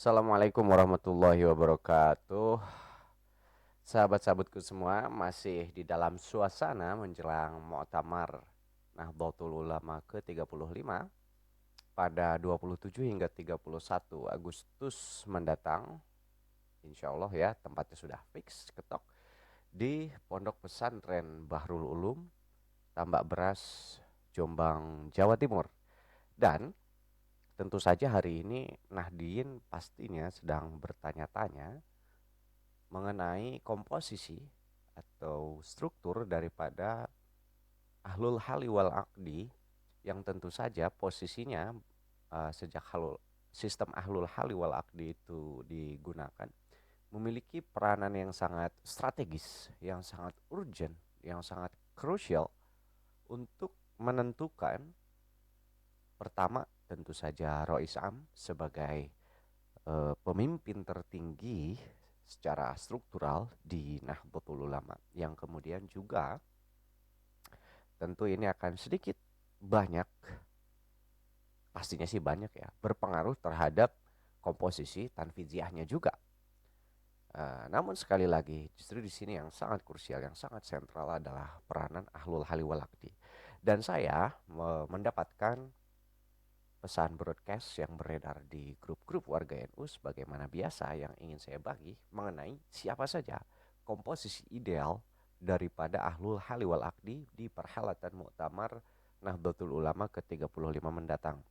Assalamualaikum warahmatullahi wabarakatuh. Sahabat-sahabatku semua masih di dalam suasana menjelang Muktamar Nahdlatul Ulama ke-35 pada 27 hingga 31 Agustus mendatang. Insya Allah ya, tempatnya sudah fix ketok di Pondok Pesantren Bahrul Ulum, Tambak Beras, Jombang, Jawa Timur. Dan tentu saja hari ini Nahdien pastinya sedang bertanya-tanya mengenai komposisi atau struktur daripada ahlul hali wal akdi yang tentu saja posisinya sejak sistem ahlul hali wal akdi itu digunakan memiliki peranan yang sangat strategis, yang sangat urgent, yang sangat krusial untuk menentukan pertama tentu saja Rois Am sebagai pemimpin tertinggi secara struktural di Nahdlatul Ulama yang kemudian juga tentu ini akan sedikit banyak, pastinya sih banyak ya, berpengaruh terhadap komposisi tanfiziahnya juga. Namun sekali lagi justru di sini yang sangat krusial, yang sangat sentral adalah peranan ahlul hali wal akdi. Dan saya mendapatkan pesan broadcast yang beredar di grup-grup warga NU sebagaimana biasa yang ingin saya bagi mengenai siapa saja komposisi ideal daripada ahlul hali wal akdi di perhelatan Muktamar Nahdlatul Ulama ke-35 mendatang.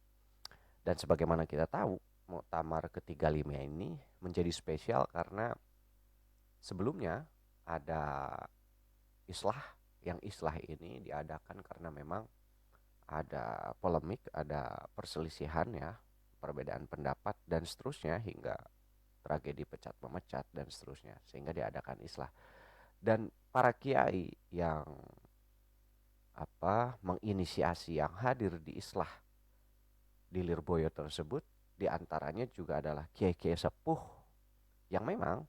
Dan sebagaimana kita tahu, Muktamar ke-35 ini menjadi spesial karena sebelumnya ada islah, yang islah ini diadakan karena memang ada polemik, ada perselisihan ya, perbedaan pendapat dan seterusnya hingga tragedi pecat memecat dan seterusnya sehingga diadakan islah. Dan para kiai yang menginisiasi yang hadir di islah di Lirboyo tersebut diantaranya juga adalah kiai-kiai sepuh yang memang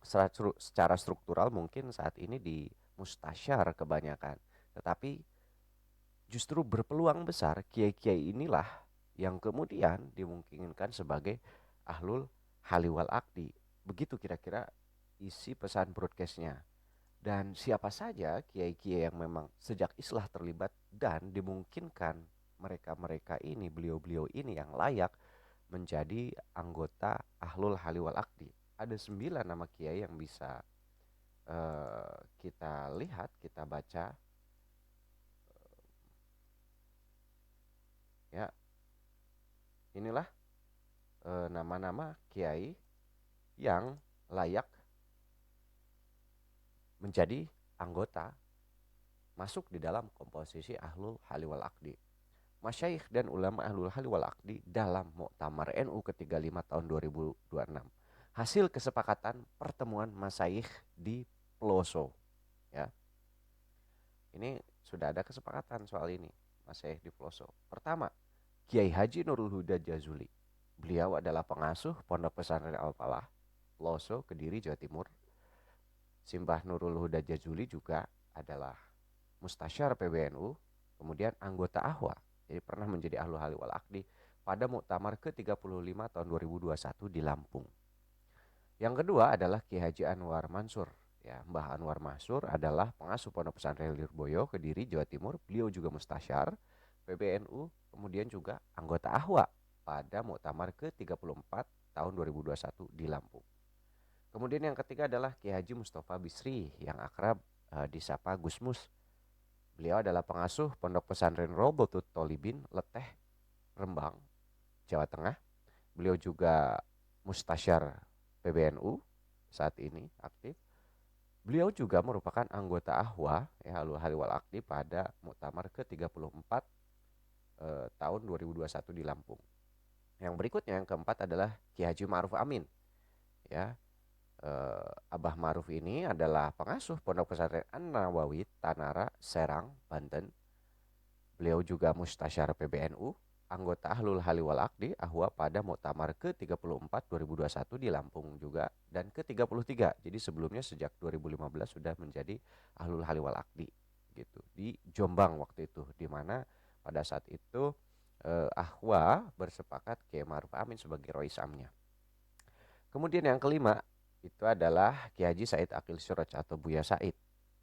secara struktural mungkin saat ini di mustasyar kebanyakan, tetapi justru berpeluang besar kiai-kiai inilah yang kemudian dimungkinkan sebagai ahlul haliwal akdi. Begitu kira-kira isi pesan broadcastnya. Dan siapa saja kiai-kiai yang memang sejak islah terlibat dan dimungkinkan mereka-mereka ini, beliau-beliau ini yang layak menjadi anggota ahlul haliwal akdi. Ada 9 nama kiai yang bisa kita lihat, kita baca ya. Inilah nama-nama kiai yang layak menjadi anggota masuk di dalam komposisi ahlul hali wal akdi. Masyayikh dan ulama ahlul hali wal akdi dalam Muktamar NU ke-35 tahun 2026. Hasil kesepakatan pertemuan masyayikh di Peloso ya. Ini sudah ada kesepakatan soal ini, masyayikh di Peloso. Pertama, Kiai Haji Nurul Huda Jazuli. Beliau adalah pengasuh Pondok Pesantren Al-Falah, Peloso, Kediri, Jawa Timur. Simbah Nurul Huda Jazuli juga adalah mustasyar PBNU, kemudian anggota AHWA. Jadi pernah menjadi ahlu hali wal akdi pada Muktamar ke-35 tahun 2021 di Lampung. Yang kedua adalah Ki Haji Anwar Mansur. Ya, Mbah Anwar Mansur adalah pengasuh Pondok Pesantren Lirboyo, Kediri, Jawa Timur. Beliau juga mustasyar PBNU, kemudian juga anggota AHWA pada Muktamar ke-34 tahun 2021 di Lampung. Kemudian yang ketiga adalah Ki Haji Mustafa Bisri yang akrab disapa Gusmus. Beliau adalah pengasuh Pondok Pesantren Robotut Tolibin, Leteh, Rembang, Jawa Tengah. Beliau juga mustasyar PBNU saat ini aktif. Beliau juga merupakan anggota AHWA ya Alul Hali wal Akdi pada Muktamar ke-34 tahun 2021 di Lampung. Yang berikutnya yang keempat adalah Ki Haji Ma'ruf Amin. Ya, Abah Ma'ruf ini adalah pengasuh Pondok Pesantren An-Nawawi Tanara, Serang, Banten. Beliau juga mustasyar PBNU, anggota Ahlul Hali wal Akdi AHWA pada Muktamar ke-34 2021 di Lampung juga dan ke-33. Jadi sebelumnya sejak 2015 sudah menjadi Ahlul Hali wal Akdi gitu di Jombang waktu itu, di mana pada saat itu AHWA bersepakat Kiai Ma'ruf Amin sebagai Rois Amnya. Kemudian yang kelima itu adalah Kiai Haji Said Akil Siraj atau Buya Said.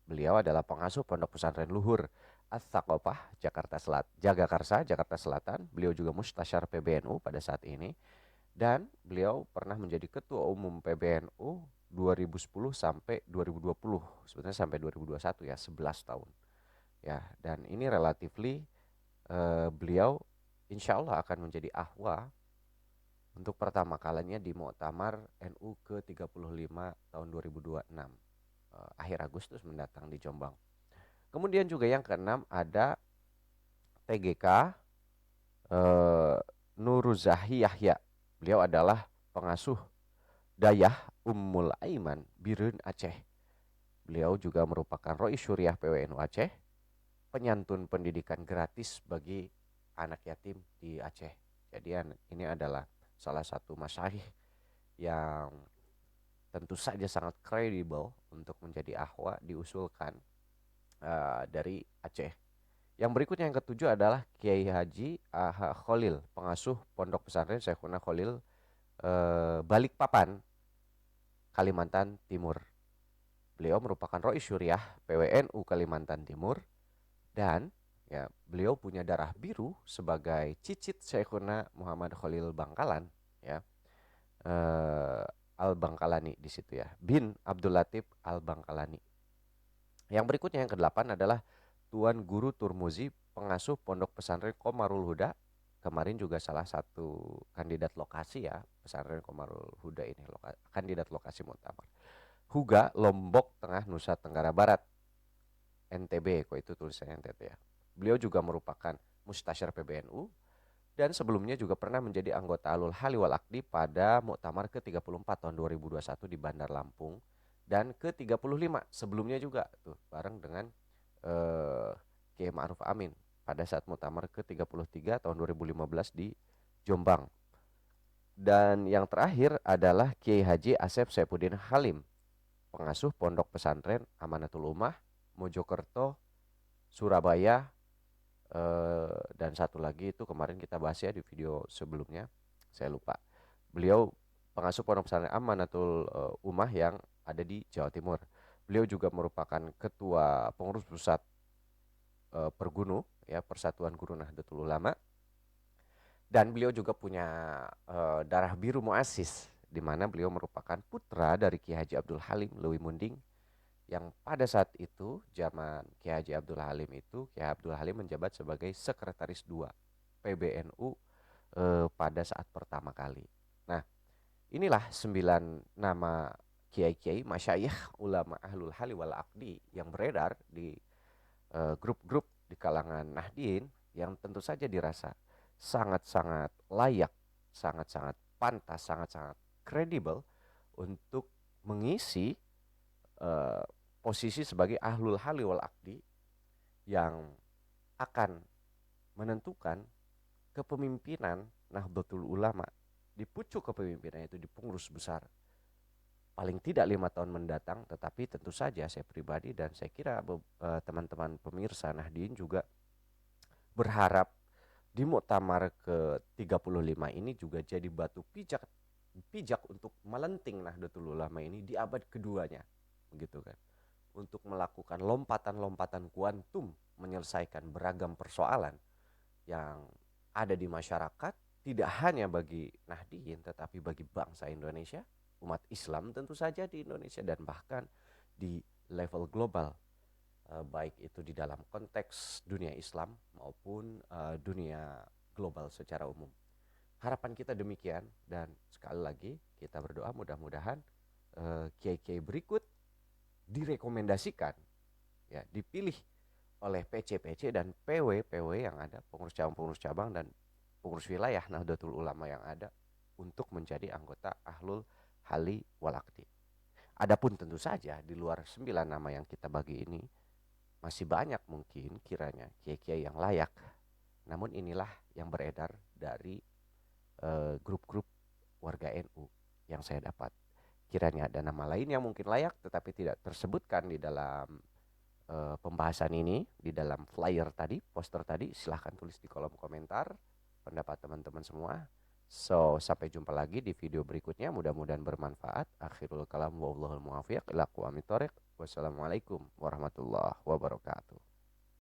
Beliau adalah pengasuh Pondok Pesantren Luhur Ats-Tsaqofah Jagakarsa, Jakarta Selatan. Beliau juga mustasyar PBNU pada saat ini dan beliau pernah menjadi ketua umum PBNU 2010 sampai 2020. Sebenarnya sampai 2021 ya, 11 tahun. Ya, dan ini relatively beliau insya Allah akan menjadi ahwa untuk pertama kalinya di Muktamar NU ke-35 tahun 2026, akhir Agustus mendatang di Jombang. Kemudian juga yang keenam ada TGK eh, Nuruzahi Yahya. Beliau adalah pengasuh Dayah Ummul Aiman Birun Aceh. Beliau juga merupakan Roi Syuriah PWNU Aceh, penyantun pendidikan gratis bagi anak yatim di Aceh. Jadi ini adalah salah satu masyayikh yang tentu saja sangat kredibel untuk menjadi ahwa diusulkan dari Aceh. Yang berikutnya yang ketujuh adalah Kiai Haji Aha Khalil, pengasuh Pondok Pesantren Syekhuna Khalil Balikpapan, Kalimantan Timur. Beliau merupakan Roi Syuriah PWNU Kalimantan Timur dan ya beliau punya darah biru sebagai cicit Syekhuna Muhammad Khalil Bangkalan ya. Al Bangkalani di situ ya, bin Abdul Latif Al Bangkalani. Yang berikutnya yang kedelapan adalah Tuan Guru Turmuzi, pengasuh Pondok Pesantren Qomarul Huda. Kemarin juga salah satu kandidat lokasi ya, pesantren Qomarul Huda ini kandidat lokasi muktamar. Huga, Lombok Tengah, Nusa Tenggara Barat. NTB, kok itu tulisannya NTT ya. Beliau juga merupakan mustasyar PBNU dan sebelumnya juga pernah menjadi anggota Alul Hali wal Akdi pada Muktamar ke-34 tahun 2021 di Bandar Lampung dan ke-35 sebelumnya juga tuh bareng dengan Kiai Ma'ruf Amin pada saat Muktamar ke-33 tahun 2015 di Jombang. Dan yang terakhir adalah Kiai Haji Asep Saifuddin Halim, pengasuh Pondok Pesantren Amanatul Ummah Mojokerto, Surabaya, dan satu lagi itu kemarin kita bahas ya di video sebelumnya, saya lupa. Beliau pengasuh Pondok Pesantren Amanatul Ummah yang ada di Jawa Timur. Beliau juga merupakan ketua pengurus pusat Pergunu ya, Persatuan Guru Nahdlatul Ulama, dan beliau juga punya darah biru muassis di mana beliau merupakan putra dari Ki Haji Abdul Halim Lewi Munding yang pada saat itu zaman Ki Haji Abdul Halim itu Ki Haji Abdul Halim menjabat sebagai sekretaris 2 PBNU pada saat pertama kali. Nah, inilah 9 nama kiai-kiai masyayikh ulama ahlul hali wal aqdi yang beredar di grup-grup di kalangan Nahdien yang tentu saja dirasa sangat-sangat layak, sangat-sangat pantas, sangat-sangat kredibel untuk mengisi eh, posisi sebagai ahlul hali wal akdi yang akan menentukan kepemimpinan Nahdlatul Ulama di pucuk kepemimpinan itu di pengurus besar paling tidak 5 tahun mendatang. Tetapi tentu saja saya pribadi dan saya kira teman-teman pemirsa Nahdien juga berharap di Muktamar ke-35 ini juga jadi batu pijak pijak untuk melenting Nahdlatul Ulama ini di abad keduanya, begitu kan, untuk melakukan lompatan-lompatan kuantum menyelesaikan beragam persoalan yang ada di masyarakat, tidak hanya bagi Nahdien tetapi bagi bangsa Indonesia, umat Islam tentu saja di Indonesia dan bahkan di level global, baik itu di dalam konteks dunia Islam maupun dunia global secara umum. Harapan kita demikian dan sekali lagi kita berdoa mudah-mudahan kiai-kiai berikut direkomendasikan ya dipilih oleh PC-PC dan PW-PW yang ada, pengurus cabang dan pengurus wilayah Nahdlatul Ulama yang ada untuk menjadi anggota Ahlul Hali Walakti. Adapun tentu saja di luar 9 nama yang kita bagi ini masih banyak mungkin kiranya kiai-kiai yang layak. Namun inilah yang beredar dari grup-grup warga NU yang saya dapat. Kiranya ada nama lain yang mungkin layak tetapi tidak tersebutkan di dalam pembahasan ini, di dalam flyer tadi, poster tadi, silahkan tulis di kolom komentar pendapat teman-teman semua. So, sampai jumpa lagi di video berikutnya. Mudah-mudahan bermanfaat. Akhirul kalam wallahul muwaffiq ila aqwamit thoriq. Wassalamualaikum warahmatullahi wabarakatuh.